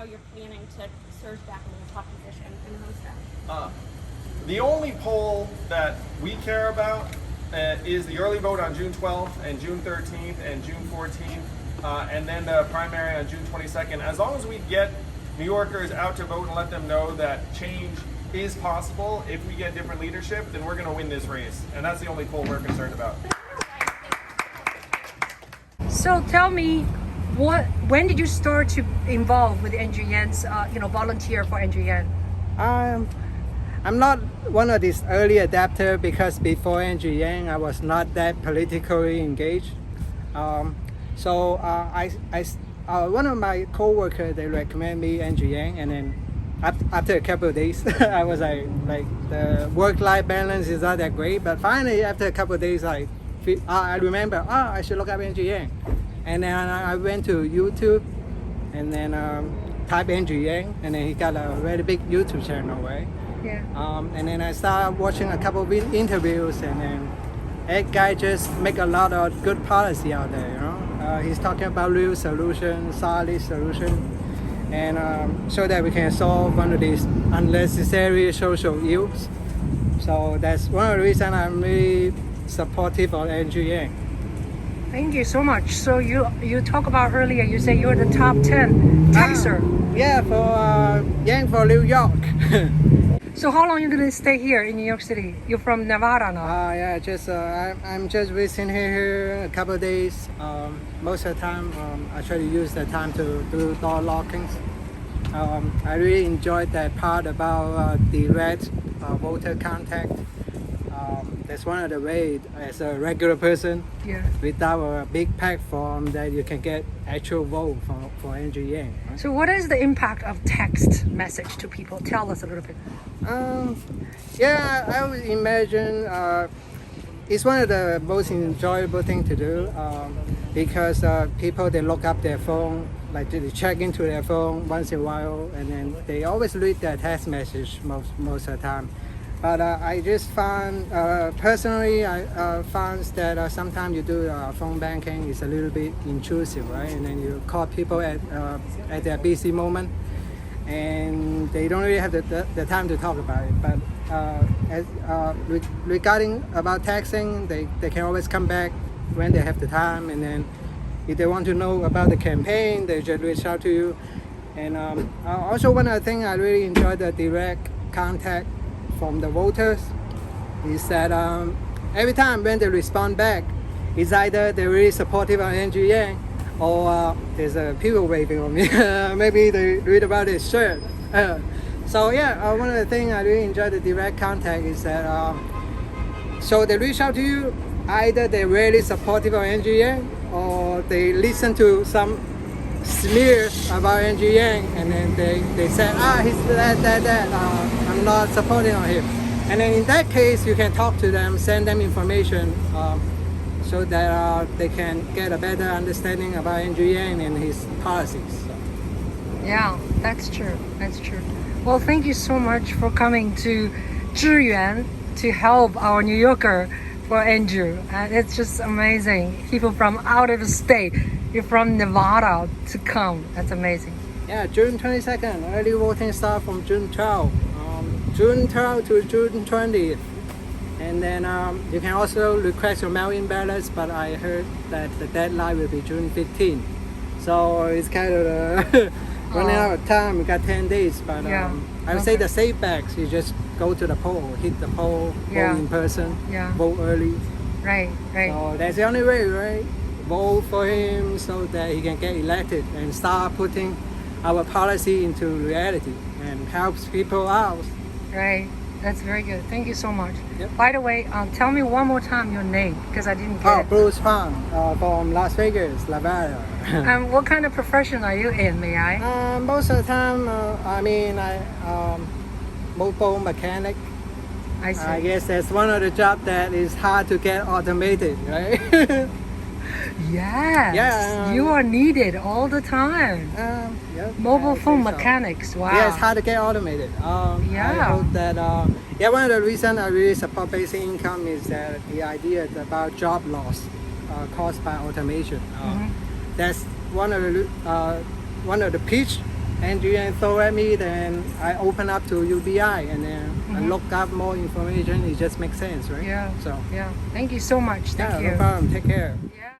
how you're planning to surge back into the top position in the home stretch? The only poll that we care about is the early vote on June 12th and June 13th and June 14th, and then the primary on June 22nd. As long as we get New Yorkers out to vote and let them know that change is possible, if we get different leadership, then we're going to win this race. And that's the only poll we're concerned about. So tell me, when did you start to involve with Andrew Yan's, volunteer for Andrew Yan? I'm not one of these early adapters because before Andrew Yang, I was not that politically engaged. So one of my co-workers, they recommend me Andrew Yang, and then after a couple of days, I was like the work-life balance is not that great. But finally, after a couple of days, I remember, I should look up Andrew Yang. And then I went to YouTube and then type Andrew Yang, and then he got a very big YouTube channel, right? Yeah. And then I started watching a couple of interviews, and then that guy just make a lot of good policy out there, you know. He's talking about real solutions, solid solution, and so that we can solve one of these unnecessary social ills. So that's one of the reasons I'm really supportive of Andrew Yang. Thank you so much. So you talk about earlier, you say you're the top 10 taxer. Yeah, for Yang for New York. So how long are you going to stay here in New York City? You're from Nevada now? Yeah, just I'm just visiting here a couple of days. Most of the time, I try to use the time to do door lockings. I really enjoyed that part about direct voter contact. That's one of the ways, as a regular person, without a big platform, that you can get actual vote for Andrew Yang. Right? So what is the impact of text message to people? Tell us a little bit. I would imagine it's one of the most enjoyable things to do because people, they look up their phone, like they check into their phone once in a while, and then they always read their text message most of the time. But I just found, personally, I found that sometimes you do phone banking is a little bit intrusive, right? And then you call people at their busy moment, and they don't really have the time to talk about it. But regarding about texting, they can always come back when they have the time, and then if they want to know about the campaign, they just reach out to you. And also one of the things I really enjoy the direct contact from the voters is that every time when they respond back, it's either they're really supportive of Andrew Yang, or there's people waving on me. Maybe they read about his shirt. So yeah, one of the things I really enjoy the direct contact is that so they reach out to you, either they're really supportive of Andrew Yang, or they listen to some smears about Andrew Yang, and then they say, he's that, I'm not supporting on him. And then in that case, you can talk to them, send them information, so that they can get a better understanding about Andrew Yang and his policies. Yeah, that's true. That's true. Well, thank you so much for coming to 支援 to help our New Yorker for Andrew. And it's just amazing. People from out of the state, you're from Nevada to come. That's amazing. Yeah, June 22nd. Early voting starts from June 12th. June 12th to June 20th. And then you can also request your mail-in ballots, but I heard that the deadline will be June 15th. So it's kind of running out of time. We got 10 days, but I would say the safe backs, you just go to the poll, hit the poll, vote in person, vote early. Right. So that's the only way, right? Vote for him so that he can get elected and start putting our policy into reality and helps people out. Right. That's very good. Thank you so much. Yep. By the way, tell me one more time your name, because I didn't get it. Bruce Huang from Las Vegas, Nevada. What kind of profession are you in, may I? Most of the time, mobile mechanic. I see. I guess that's one of the jobs that is hard to get automated, right? Yes. Yeah. You are needed all the time. Mobile phone mechanics. Wow. Yeah, it's hard to get automated. I hope that one of the reasons I really support basic income is that the idea about job loss caused by automation. That's one of the pitch Andrew and throw at me, then I open up to UBI and then I look up more information. It just makes sense, right? Yeah. So Yeah. Thank you so much. Thank yeah, you. no problem. Take care. Yeah.